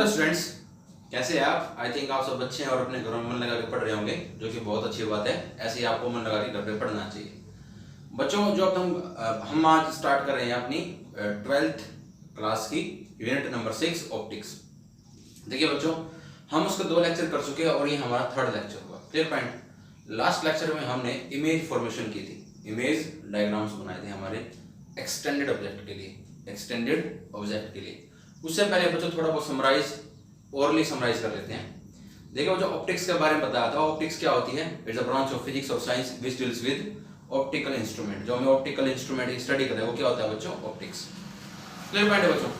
Hello students, कैसे हैं आप? आई थिंक आप सब अच्छे हैं और अपने घरों में मन लगा के पढ़ रहे होंगे, जो कि बहुत अच्छी बात है। ऐसे ही आपको मन लगा के घर पे पढ़ना चाहिए। बच्चों, जो अब हम आज स्टार्ट कर रहे हैं अपनी 12th क्लास की यूनिट नंबर 6 ऑप्टिक्स। देखिए बच्चों, हम उसके 2 लेक्चर कर चुके हैं और ये हमारा 3rd लेक्चर हुआ। Clear point. लास्ट लेक्चर में हमने इमेज फॉर्मेशन की थी, इमेज डायग्राम्स बनाए थे हमारे एक्सटेंडेड ऑब्जेक्ट के लिए। उससे पहले बच्चों थोड़ा बहुत ओरली समराइज कर लेते हैं। देखो, जो ऑप्टिक्स के बारे में बताया था, ऑप्टिक्स क्या होती है? It's a branch of physics और science which deals with optical instrument. जो हमें ऑप्टिकल इंस्ट्रूमेंट की स्टडी करते हैं वो क्या होता है बच्चों? ऑप्टिक्स। क्लियर पॉइंट है बच्चों।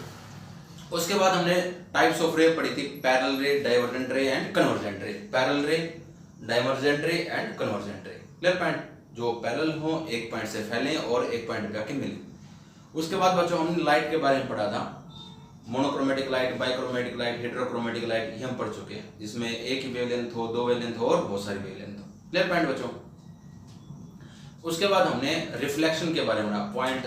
उसके बाद हमने टाइप्स ऑफ रे पढ़ी थी, पैरेलल रे, डाइवर्जेंट रे एंड कन्वर्जेंट रे। पैरेलल रे, डाइवर्जेंट रे एंड कन्वर्जेंट रे। Clear point. जो पैरेलल हो, एक पॉइंट से फैले और एक पॉइंट पे आके मिले। उसके बाद बच्चों हमने लाइट के बारे में पढ़ा था, मोनोक्रोमेटिक लाइट, बाइक्रोमेटिक लाइट, हेटेरोक्रोमेटिक लाइट, ये हम पढ़ चुके हैं, जिसमें एक ही वेवलेंथ हो, 2 वेवलेंथ हो और बहुत सारी वेवलेंथ हो। क्लियर पॉइंट बच्चों। उसके बाद हमने रिफ्लेक्शन के बारे में पढ़ा, पॉइंट,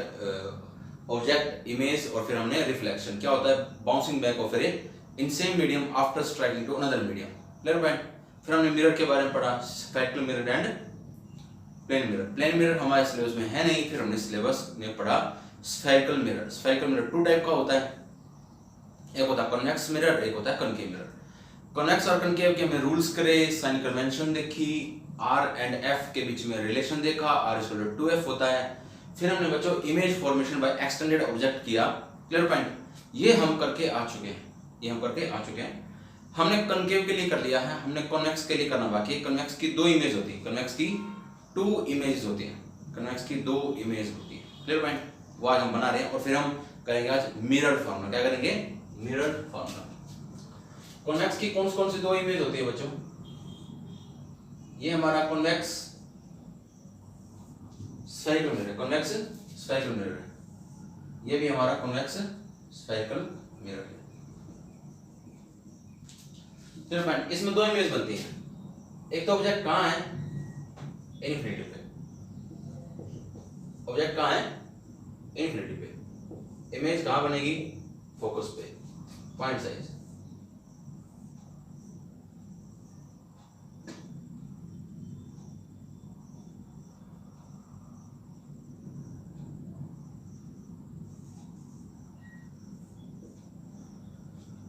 ऑब्जेक्ट, इमेज और फिर हमने रिफ्लेक्शन क्या होता है, bouncing back of ray in same medium after striking to another medium. Clear point. फिर हमने मिरर के बारे में पढ़ा, spherical mirror and plane mirror. Plane mirror हमारे सिलेबस में है नहीं, फिर हमने सिलेबस में पढ़ा spherical mirror. Spherical mirror 2 type का होता है, एक होता है कॉन्वेक्स मिरर, एक होता है कनकेव मिरर। कॉन्वेक्स और कनकेव के हमने रूल्स करे, साइन कन्वेंशन देखी, आर एंड एफ के बीच में रिलेशन देखा, are is equal to 2f होता है। फिर हमने बच्चों image formation by extended object किया। Clear point. ये हम करके आ चुके हैं। हमने कनकेव के लिए कर लिया है, हमने कॉन्वेक्स के लिए करना बाकी है। कन्वेक्स की 2 इमेज होती है, कन्वेक्स की 2 इमेज होती है, क्लियर पॉइंट। वो आज हम बना रहे हैं और फिर हम करेंगे आज मिरर फार्मूला। क्या करेंगे? Mirror formula. कॉन्वेक्स की कौन सी 2 इमेज होती है बच्चों? ये हमारा convex spherical mirror, convex spherical mirror. ये भी हमारा कॉन्वेक्स स्फेरिकल मिरर है। चलो फ्रेंड, इसमें 2 इमेज बनती हैं। एक तो ऑब्जेक्ट कहां है? इन्फिनिटी पे। ऑब्जेक्ट कहां है? इन्फिनिटी पे। इमेज कहां बनेगी? फोकस पे, पॉइंट साइज।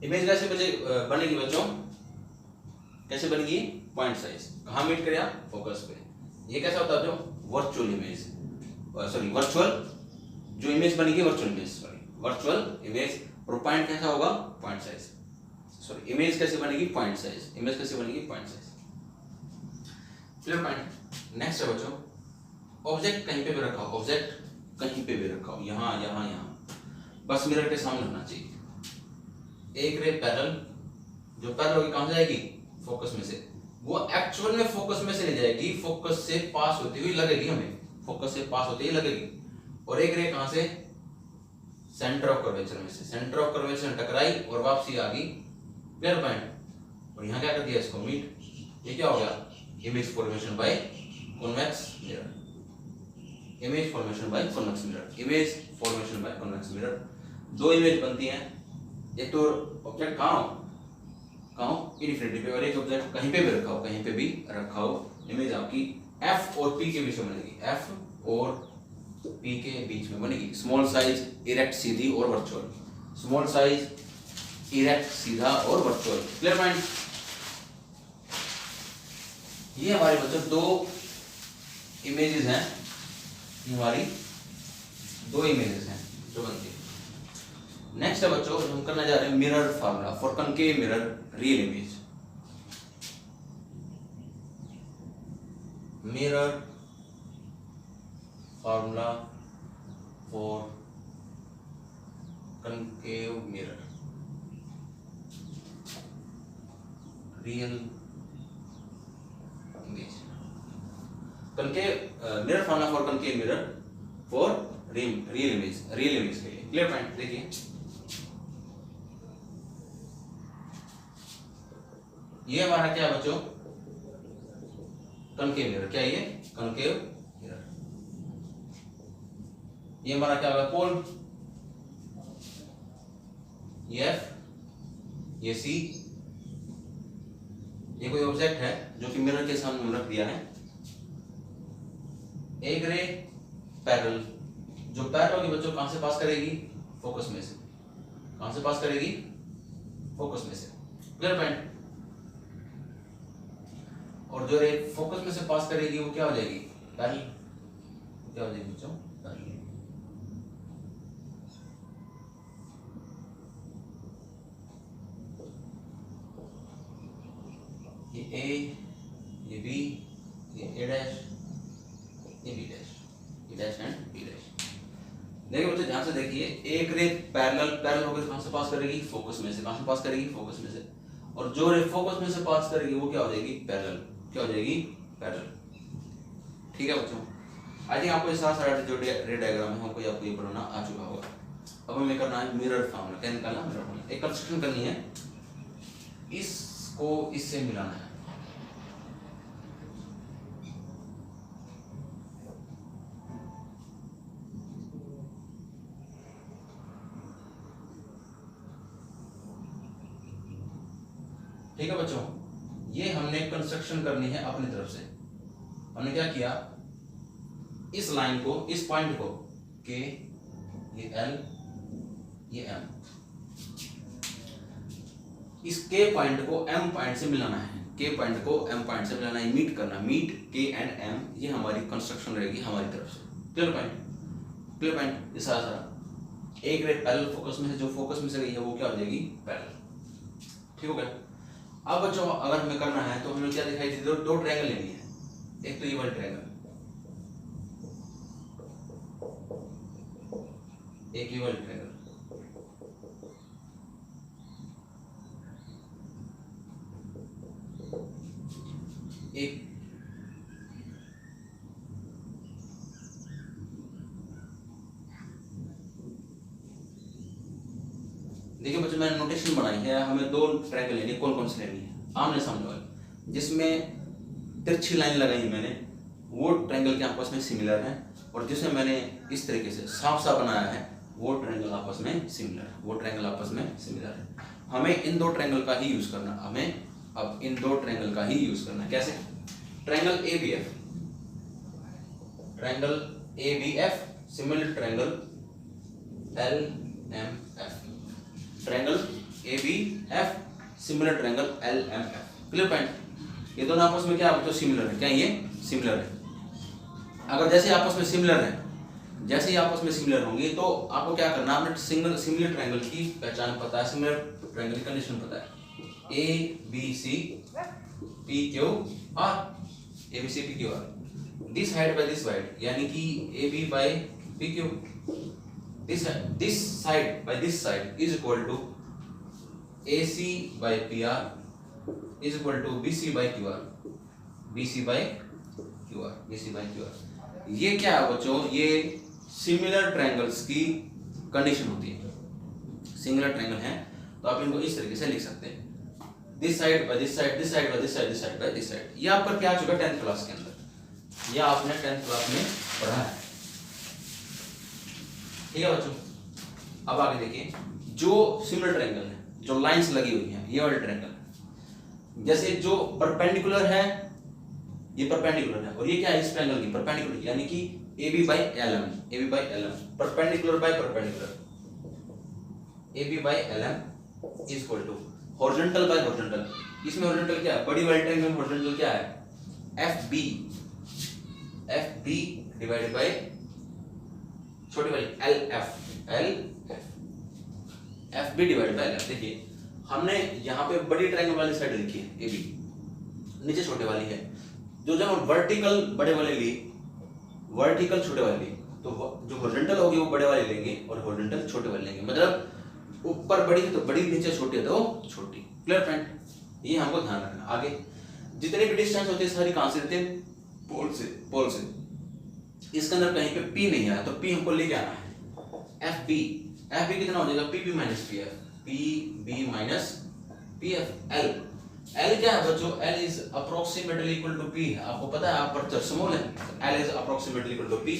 इमेज कैसे बनेगी बच्चों? कैसे बनेगी? Point size. कहां मीट करेगा? फोकस पे। ये कैसा होता है जो वर्चुअल इमेज, वर्चुअल जो इमेज बनेगी, वर्चुअल इमेज। और पॉइंट कैसा होगा? Point size. इमेज कैसे बनेगी? Point size. Clear point. Next है बच्चों, ऑब्जेक्ट कहीं पे भी रखा हो, यहां बस मिरर के सामने होना चाहिए। एक रे पैरेलल, जो पैरेलल होगी कहां से जाएगी? फोकस में से। वो एक्चुअल में फोकस में से नहीं जाएगी, फोकस से पास होती हुई लगेगी हमें, और एक रे कहां से? सेंटर ऑफ कर्वेचर टकराई और वापसी आ गई। Clear point. और यहां क्या कर दिया? इसको मीट। ये क्या हो गया? Image formation by convex mirror. 2 image बनती हैं। एक तो ऑब्जेक्ट कहां हो? इन्फिनिटी पे। और एक ऑब्जेक्ट कहीं पे भी रखा हो, इमेज आपकी F और P के बीच में बनेगी। स्मॉल साइज, इरेक्ट, सीधी और वर्चुअल। Clear point. ये हमारे बच्चों 2 इमेजेस हैं, जो बनती है। नेक्स्ट है बच्चों, हम करने जा रहे हैं mirror formula for concave mirror real image. Mirror formula for concave mirror real image. Mirror formula for concave mirror for real image के लिए। Clear point. देखिए, ये हमारा क्या है बच्चों? Concave mirror. क्या ये? Concave mirror. ये हमारा क्या होगा? पोल, ये F, ये सी, ये कोई ऑब्जेक्ट है जो कि मिरर के सामने रख दिया है। एक रे पैरेलल, जो पैरेलल होगी बच्चों कहां से पास करेगी? फोकस में से। कहां से पास करेगी? फोकस में से। Clear point. और जो रे फोकस में से पास करेगी वो क्या हो जाएगी? पैरेलल। क्या हो जाएगी बच्चों? पैरेलल। ये ए, ये बी, ये ए डैश, ये बी डैश, ये डैश एंड बी डैश। देखिए बच्चों ध्यान से देखिए, एक रे पैरेलल होकर कहां से पास करेगी? फोकस में से। कहां से पास करेगी? फोकस में से। और जो रे फोकस में से पास करेगी वो क्या हो जाएगी? पैरेलल। क्या हो जाएगी? पैरेलल। ठीक है बच्चों, आई थिंक आपको इस साथ जो रे डायग्राम है हमको आपको ये बनाना आ चुका होगा। अब हमें करना है मिरर फॉर्मूला। क्या निकालना? Mirror formula. एक कंस्ट्रक्शन करनी है, इसको इससे मिलाना है। ठीक है बच्चों, ये हमने कंस्ट्रक्शन करनी है अपनी तरफ से। हमने क्या किया, इस लाइन को, इस पॉइंट को के, ये एल, ये एम, इस के पॉइंट को एम पॉइंट से मिलाना है। के पॉइंट को एम पॉइंट से मिलाना है, मीट करना। मीट के एंड एम, ये हमारी कंस्ट्रक्शन रहेगी हमारी तरफ से। Clear point? Clear point. इस तरह एक रे पैरेलल फोकस में से, जो फोकस में से गई है वो क्या हो जाएगी? पैरेलल। ठीक हो गया। अब बच्चों अगर हमें करना है तो हमें क्या दिखाई दी? दो ट्रायंगल लेनी है। एक तो ये वाला ट्रायंगल, एक ये वाला ट्रायंगल। एक देखिए बच्चों मैंने नोटेशन बनाई है, हमें दो ट्रायंगल लेनी है। कौन कौन सी लेनी है? आमने सामने वाले, जिसमें तिरछी लाइन लगाई मैंने, वो ट्रायंगल के आपस में सिमिलर है। और जिसमें मैंने इस तरीके से साफ साफ बनाया है, वो ट्रायंगल आपस में सिमिलर है। वो ट्रायंगल आपस में सिमिलर है। हमें इन दो ट्रायंगल का ही यूज करना। हमें अब इन दो ट्रायंगल का ही यूज करना है। कैसे? Triangle A B F, triangle A B F, similar triangle L M F, triangle A B F, similar triangle L M F. Clear point. ये दोनों आपस में क्या बच्चों? सिमिलर है। क्या ये सिमिलर है? अगर जैसे आपस में सिमिलर है, जैसे ही आपस में सिमिलर होंगे तो आपको क्या करना? आपने सिमिलर ट्रायंगल की पहचान पता है, सिमिलर ट्रायंगल की कंडीशन पता है। A B C P Q R, A B C P Q R, this height by this height, यानी कि A B by P Q, this side by this side is equal to AC by PR is equal to BC by QR, BC by QR, BC by QR। ये क्या है बच्चों? ये similar triangles की condition होती है। Similar triangle है तो आप इनको इस तरीके से लिख सकते हैं, this side by this side, this side by this side, this side by this side. ये आपका क्या आ चुका 10th क्लास के अंदर, ये आपने 10th क्लास में पढ़ा है। ठीक है बच्चों, अब आगे देखिए, जो सिमिलर ट्रायंगल है, जो लाइंस लगी हुई हैं, ये वाला ट्रायंगल, जैसे जो परपेंडिकुलर है, ये परपेंडिकुलर है, और ये क्या है? इस ट्रायंगल की परपेंडिकुलर, यानी कि AB by LM, AB by LM, perpendicular by perpendicular, AB by LM is equal to horizontal by horizontal. इसमें हॉरिजॉन्टल क्या है? बड़ी वाले ट्रायंगल में हॉरिजॉन्टल क्या है? FB, FB डिवाइडेड बाय छोटी वाली LF, LF, FB divided by LF। देखिए हमने यहाँ पे बड़ी ट्रायंगल वाली साइड लिखी है AB, नीचे छोटे वाली है। जो जब हम वर्टिकल बड़े वाले ली, वर्टिकल छोटे वाले ली, तो जो हॉरिजॉन्टल होगी वो बड़े वाले लेंगे और हॉरिजॉन्टल छोटे वाले लेंगे। मतलब ऊपर बड़ी है तो बड़ी, नीचे छोटी है तो छोटी। Clear friend? ये हमको ध्यान रखना। आगे जितने भी डिस्टेंस होते हैं सारी कहां से देते हैं? पोल से, पोल से। इसके अंदर कहीं पे P नहीं आया तो P हमको लेके आना है। FB, FB कितना हो जाएगा? PB minus PF, PB minus PF। L, L क्या है बच्चों? L is approximately equal to P है। आपको पता है आप पर स्मॉल है, L is approximately equal to P,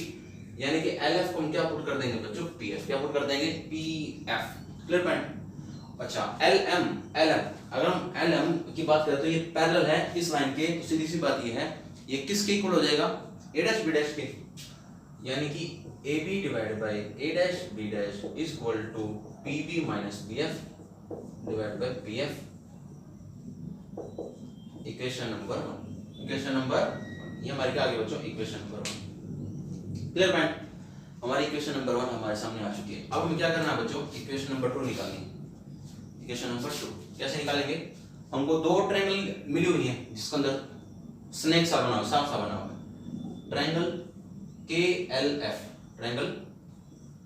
यानी कि LF को हम क्या पुट कर देंगे बच्चों? PF। क्या पुट कर देंगे? PF। Clear point? अच्छा एल एम अगर हम एल एम की बात करें तो ये पैरेलल है इस लाइन के, तो सीधी सी बात ये है ये किसके इक्वल हो जाएगा, ए डैश बी डैश के, यानी कि A B divide by A dash B dash is equal to P B minus P F divide by P F. Equation number 1 ये हमारे क्या आगे बच्चों, इक्वेशन नंबर 1। क्लियर पॉइंट, हमारी इक्वेशन नंबर 1 हमारे सामने आ चुकी है। अब हमें क्या करना है बच्चों, इक्वेशन नंबर 2 निकालनी है। इक्वेशन नंबर 2 कैसे निकालेंगे, हमको दो ट्रायंगल मिली हुई है जिसके अंदर स्नेक सा बना हुआ, सांप सा बना हुआ है। Triangle K L F, triangle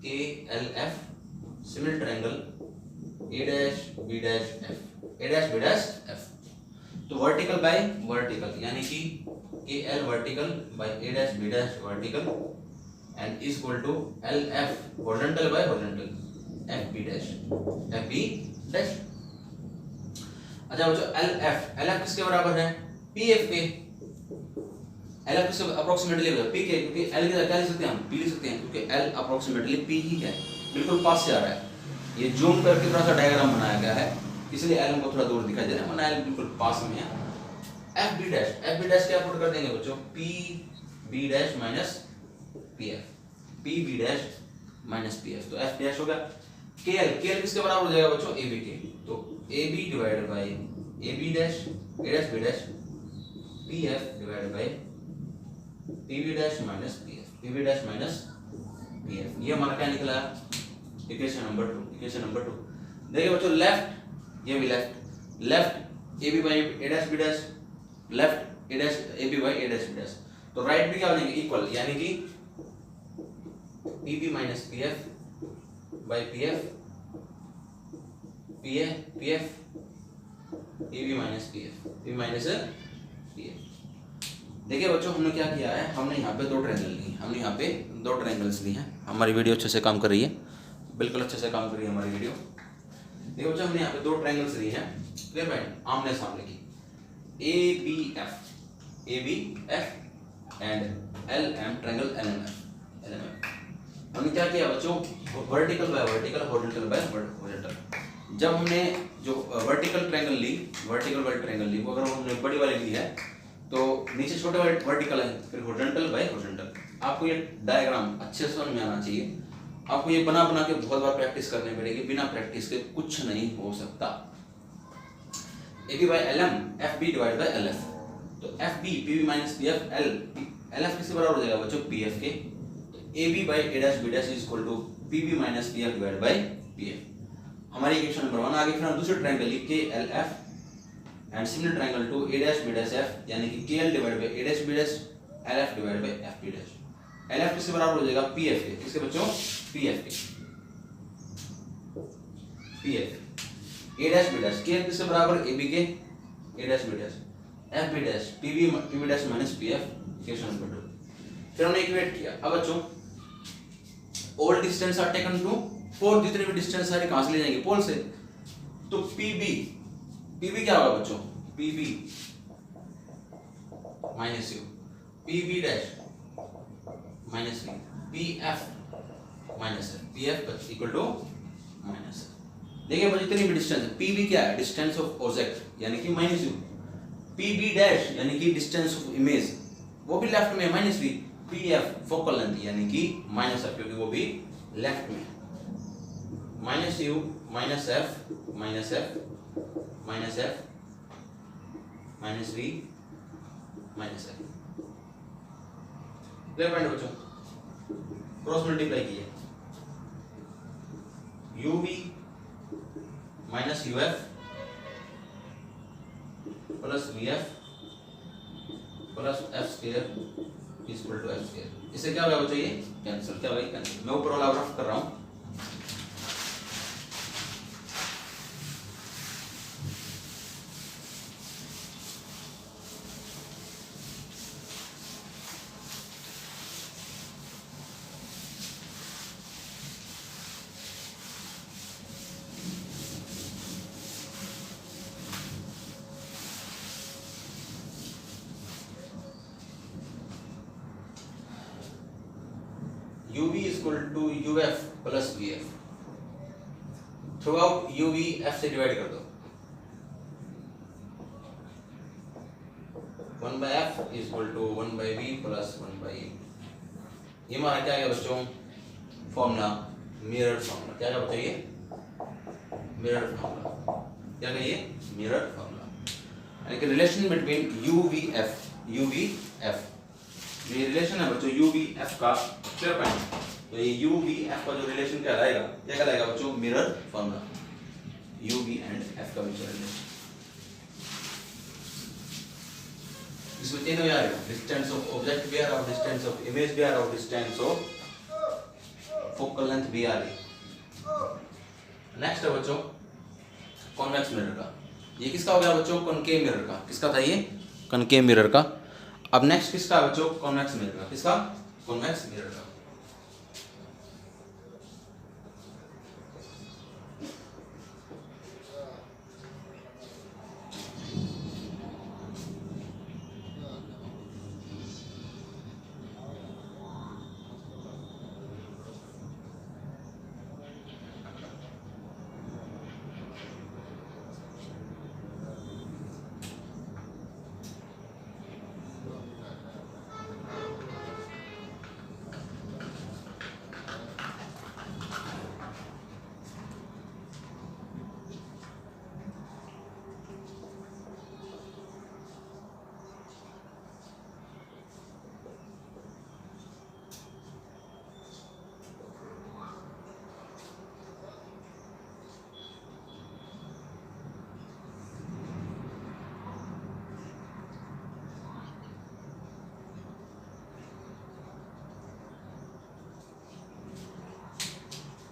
K L F, similar triangle A dash B dash F, A dash B dash F. तो वर्टिकल बाय वर्टिकल, यानी कि K L vertical by A dash B dash vertical and is equal to L F horizontal by horizontal F B dash. अच्छा बच्चों L F किसके बराबर है, P F के। L F किसके अप्रोक्सीमेटली पी के, क्योंकि एल की क्या लिख सकते हैं हम, पी लिख सकते हैं, क्योंकि एल अप्रोक्सीमेटली पी ही है, बिल्कुल पास से आ रहा है। ये जूम करके थोड़ा सा डायग्राम बनाया गया है, इसलिए एल हमको थोड़ा दूर दिखाई दे रहा है, वरना एल बिल्कुल पास में है। एफ बी डैश क्या पुट कर देंगे बच्चों, P B dash minus P F, P B dash minus P F, तो एफ डैश हो गया। के एल किसके बराबर हो जाएगा बच्चों, ए बी के, तो A B divide by A B dash A dash B dash P F divide by P B dash minus P F, P B dash minus P F. ये हमारा क्या निकला, इक्वेशन नंबर 2। इक्वेशन नंबर 2 देखिए बच्चों, left ये भी left A B by A dash B dash, left A dash A B by A dash B dash, तो right भी क्या बनेंगे, इक्वल, यानी कि P B minus P F by P F, P F P B minus P F, P minus P F. देखिए बच्चों हमने क्या किया है, हमने यहाँ पे दो ट्रायंगल ली, हमने यहाँ पे दो ट्रायंगल्स ली हैं। हमारी वीडियो अच्छे से काम कर रही है, बिल्कुल अच्छे से काम कर रही है हमारी वीडियो। देखिए बच्चों हमने यहाँ पे दो ट्रायंगल्स ली हैं, क्लियर पॉइंट, आमने सामने की, A B F and L M, triangle L M F. हमने क्या किया बच्चों, vertical by vertical, horizontal by horizontal. जब हमने जो वर्टिकल ट्रायंगल ली, वर्टिकल वाली ट्रायंगल ली, वो अगर हमने बड़ी वाली ली है तो नीचे छोटे वाले वर्टिकल है, फिर हॉरिजॉन्टल बाय हॉरिजॉन्टल। आपको ये डायग्राम अच्छे से समझ में आना चाहिए, आपको ये बना के बहुत बार प्रैक्टिस करनी पड़ेगी, बिना प्रैक्टिस के कुछ नहीं हो सकता। A B by L M, F B divide by L F, तो F B P B minus P F, L F किसके बराबर हो जाएगा बच्चों, पी एफ के, A B by A dash B dash is equal to P B minus P F divide by P F. हमारी equation number 1 आगे। फिर हम दूसरे ट्रायंगल ली K L F and similar triangle to A dash B dash F, यानी कि K L divide by A dash B dash, L F divide by F B dash. L F किसके बराबर हो जाएगा, पी एफ के, किसके बच्चों, P F के, P F A dash B dash, K L किसके बराबर, ए बी के A dash B dash, F B dash P B dash minus P F. Equation number 2 फिर हमने इक्वेट किया। अब बच्चों all distance are taken to pole, जितने भी डिस्टेंस सारे कहां से ले जाएंगे, पोल से, तो पीबी क्या होगा बच्चों, PB minus U, PB dash minus V, PF minus F, PF equal to minus F. देखिए बच्चों जितनी भी डिस्टेंस है, पीबी क्या है, डिस्टेंस ऑफ ऑब्जेक्ट, यानी कि माइनस यू, पीबी डैश यानी कि डिस्टेंस ऑफ इमेज, वो भी लेफ्ट में minus V, PF focal length यानी कि माइनस एफ, क्योंकि वो भी लेफ्ट में, minus U minus F minus F minus F minus V minus F. Clear point बच्चों, क्रॉस मल्टीप्लाई कीजिए, U V minus U F plus V F plus F square is equal to F square. इससे क्या होगा बच्चों, ये cancel, क्या होगा cancel. मैं ऊपर वाला रफ कर रहा हूं, UV is equal to UF plus VF। Through out you V F से डिवाइड कर दो, 1/f is equal to 1/v plus 1/e। ये हमारा क्या है बच्चों, फॉर्मूला, मिरर फॉर्मूला। क्या है बच्चों ये, मिरर फॉर्मूला। क्या है ये, मिरर फॉर्मूला, यानी कि relation between you V F, you V F, ये रिलेशन है बच्चों यू वी एफ का, क्लियर पॉइंट। तो ये यू वी एफ का जो रिलेशन कहलाएगा, क्या कहलाएगा बच्चों, mirror formula, U V and F का बीच रिलेशन। इसमें तीनों यार है, डिस्टेंस ऑफ ऑब्जेक्ट भी आ रहा है, डिस्टेंस ऑफ इमेज भी आ रहा है, डिस्टेंस ऑफ फोकल लेंथ भी आ रही है। नेक्स्ट है बच्चों कॉन्वेक्स मिरर का। ये किसका हो गया बच्चों, कॉनकेव मिरर का। किसका था ये, कॉनकेव मिरर का। अब नेक्स्ट किसका है बच्चों, कॉन्वेक्स मिरर का। किसका, कॉन्वेक्स मिरर का।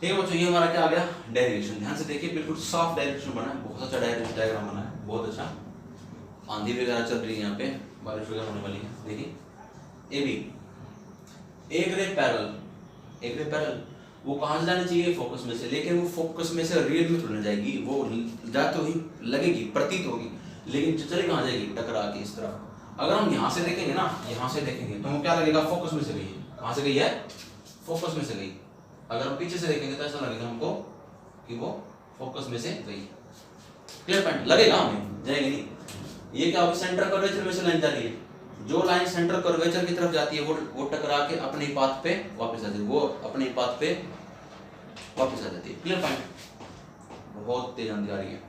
ठीक है बच्चों, ये हमारा क्या आ गया, डेरिवेशन। ध्यान से देखिए, बिल्कुल सॉफ्ट डेरिवेशन बना है, बहुत अच्छा डायग्राम बना है, बहुत अच्छा। आंधी वगैरह चल रही है, यहाँ पे बारिश वगैरह होने वाली है। देखिए ए बी, एक रे पैरेलल, एक रे पैरेलल, वो कहाँ से जानी चाहिए, फोकस में से। लेकिन वो फोकस में से रियल में थोड़ी जाएगी, वो जाते ही लगेगी, प्रतीत होगी, लेकिन चले कहाँ जाएगी, टकरा के इस तरफ। अगर हम यहाँ से देखेंगे ना, यहाँ से देखेंगे तो वो क्या लगेगा, फोकस में से गई है। कहाँ से गई है, फोकस में से गई। अगर हम पीछे से देखेंगे तो ऐसा लगेगा हमको कि वो फोकस में से गई। क्लियर पॉइंट, लगेगा हमें, जाएगी नहीं। ये क्या होगी, सेंटर कर्वेचर में से लाइन जा रही है। जो लाइन सेंटर कर्वेचर की तरफ जाती है वो टकरा के अपने ही पाथ पे वापस आ जाती है, वो अपने ही पाथ पे वापस आ जाती है। क्लियर पॉइंट, बहुत तेज आंधी आ रही है,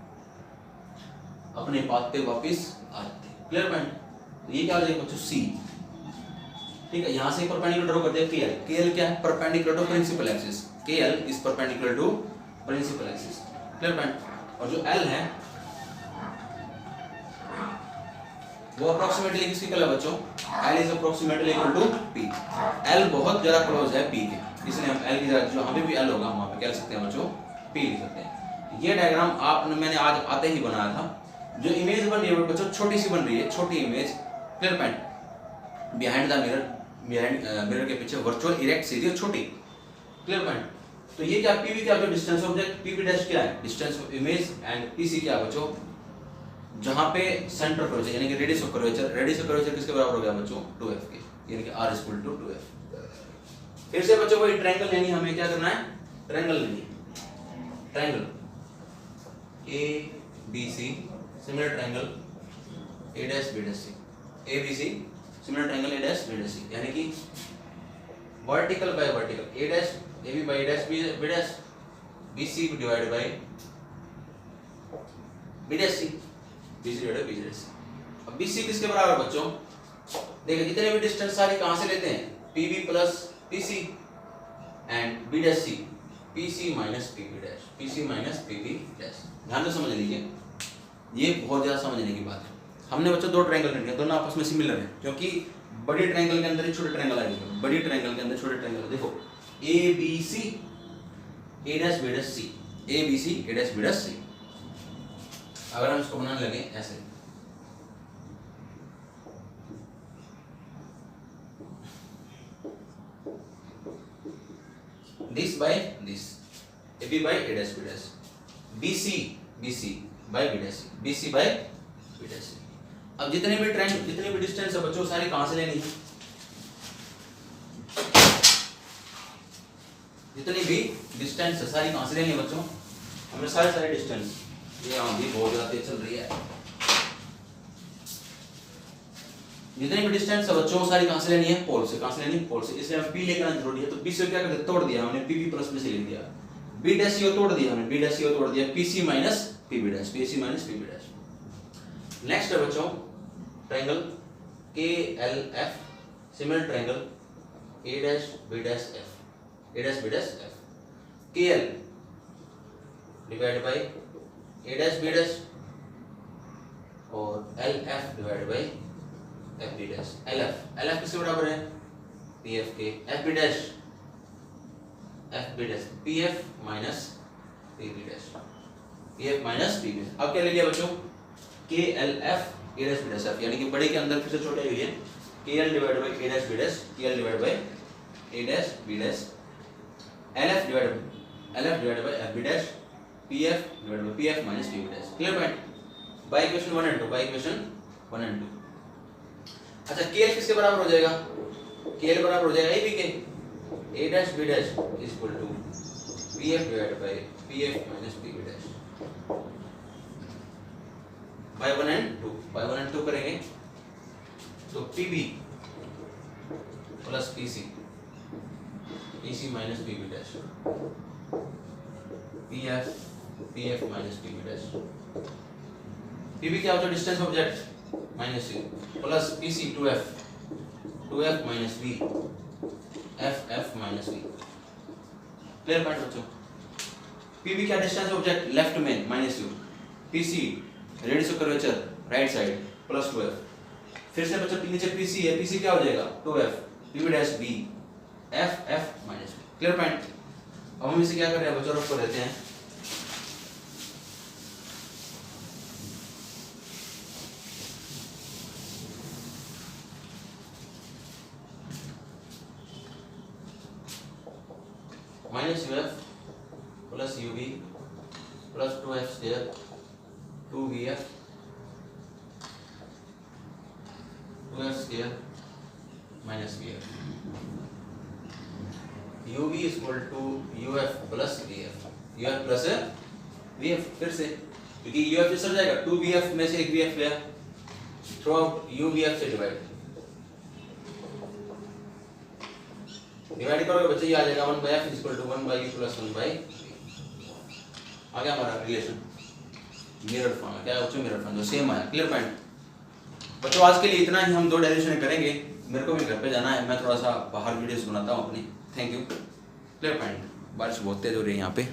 अपने पाथ पे वापस आ जाती है। Clear point. ये क्या हो जाएगा बच्चों, सी। ठीक है, यहां से परपेंडिकुलर ड्रॉ कर दिया, केएल। केएल क्या है, perpendicular to principal axis. KL is perpendicular to principal axis. Clear point. और जो एल है वो अप्रोक्सीमेटली किसकी इक्वल है बच्चों, L is approximately equal to P. L बहुत ज्यादा क्लोज है पी के, इसलिए हम एल की जगह जो हमें भी एल होगा वहां पे क्या लिख सकते हैं बच्चों, पी लिख सकते हैं। ये डायग्राम आपने, मैंने आज आते ही बनाया था। जो इमेज बन रही है बच्चों, छोटी सी बन रही है, छोटी image. Clear point. Behind the mirror, mirror के पीछे वर्चुअल इरेक्ट सीधी और छोटी। Clear point. तो ये क्या, पीवी क्या, जो distance of object, PV dash क्या है, distance of image, and PC क्या बच्चों, जहां पे सेंटर कर्वेचर यानी कि radius of curvature. Radius of curvature किसके बराबर हो गया बच्चों, 2f के, यानी कि r इक्वल टू 2f। फिर से बच्चों वही ट्रायंगल लेनी, हमें क्या करना है, ट्रायंगल लेनी। Triangle A B C, similar triangle A dash B dash C, A B C similar triangle A dash B dash C, यानी कि vertical by vertical, A dash A B by A dash B dash, B C divided by B dash C, B C divided by B dash C. अब B सी किसके बराबर बच्चों, देखिए जितने भी distance सारी कहां से लेते हैं, PB plus PC and B dash C, PC minus PB dash, PC minus PB dash. ध्यान से समझ लीजिए, ये बहुत ज्यादा समझने की बात है। हमने बच्चों दो ट्रायंगल ले लिए, दोनों आपस में सिमिलर हैं, क्योंकि बड़ी ट्रायंगल के अंदर ही छोटे ट्रायंगल आएंगे, बड़ी ट्रायंगल के अंदर छोटे ट्रायंगल। देखो A B C A dash B dash C, A B C A dash B dash C. अगर हम इसको बनाने लगे ऐसे, this by this, A B by A dash B dash, B C by B dash, B C by B dash. अब जितने भी triangle, जितने भी डिस्टेंस है बच्चों, सारे कहां से लेनी है, जितनी भी डिस्टेंस है सारी कहां से लेनी है बच्चों, हमने सारे डिस्टेंस, ये आंधी बहुत ज्यादा तेज चल रही है, जितने भी डिस्टेंस है बच्चों सारी कहां से लेनी है, पोल से। कहां से लेनी, पोल से। इसलिए हमें पी लेकर जरूरी है। तो पी से क्या कर दिया, तोड़ दिया हमने, पी बी प्लस में से लिख दिया। बी डैश को तोड़ दिया हमने, बी डैश को तोड़ दिया, PC minus PB dash, PC minus PB dash. Next है बच्चों triangle K L F, similar triangle A dash B dash F, A dash B dash F. के L divide by A dash B dash और L F divide by F B dash. L F किसके बराबर है, P F के। F B dash P F minus P B dash, P F minus P B. अब क्या ले लिया बच्चों, K L F A dash B dash F, यानी कि बड़े के अंदर फिर से छोटे हुई है, K L divide by A dash B dash, K L divide by A dash B dash, L F divide by F B dash, P F divide by P F minus P B dash. Clear point. By equation 1 and 2, by equation 1 and 2। अच्छा के L किसके बराबर हो जाएगा, के L बराबर हो जाएगा ए बी के, A dash B dash is equal to P F divide by P F minus P B dash. By 1 and 2 करेंगे तो P B plus P C, P C minus P B dash, P F minus P B dash. P B क्या होता है, distance object minus C, plus P C 2f minus V, F minus we. Clear point बच्चों। P B क्या, distance object left में minus u, p c radius of curvature right side plus 2f। फिर से बच्चों नीचे P C है, P C क्या हो जाएगा 2f, p B dash b, f minus we. Clear point. अब हम इसे क्या कर रहे हैं बच्चों, रफ कर देते हैं। Minus U F plus u b plus 2f square 2vf, 2f square minus vf, ub is equal to uf plus vf, uf plus vf। फिर से क्योंकि uf से सर जाएगा, 2vf में से एक vf गया, थ्रू आउट uvf से डिवाइड करोगे बच्चे, ये आ जाएगा 1/f is equal to 1/u plus 1/v। आ गया हमारा रिलेशन, मिरर फॉर्म है। क्या है बच्चों, मिरर फॉर्म जो सेम है। क्लियर पॉइंट बच्चों। आज के लिए इतना ही, हम 2 डेरिवेशन करेंगे, मेरे को भी घर पे जाना है, मैं थोड़ा सा बाहर वीडियोस बनाता हूँ अपनी। Thank you. Clear point. बारिश बहुत तेज हो रही है यहाँ पे।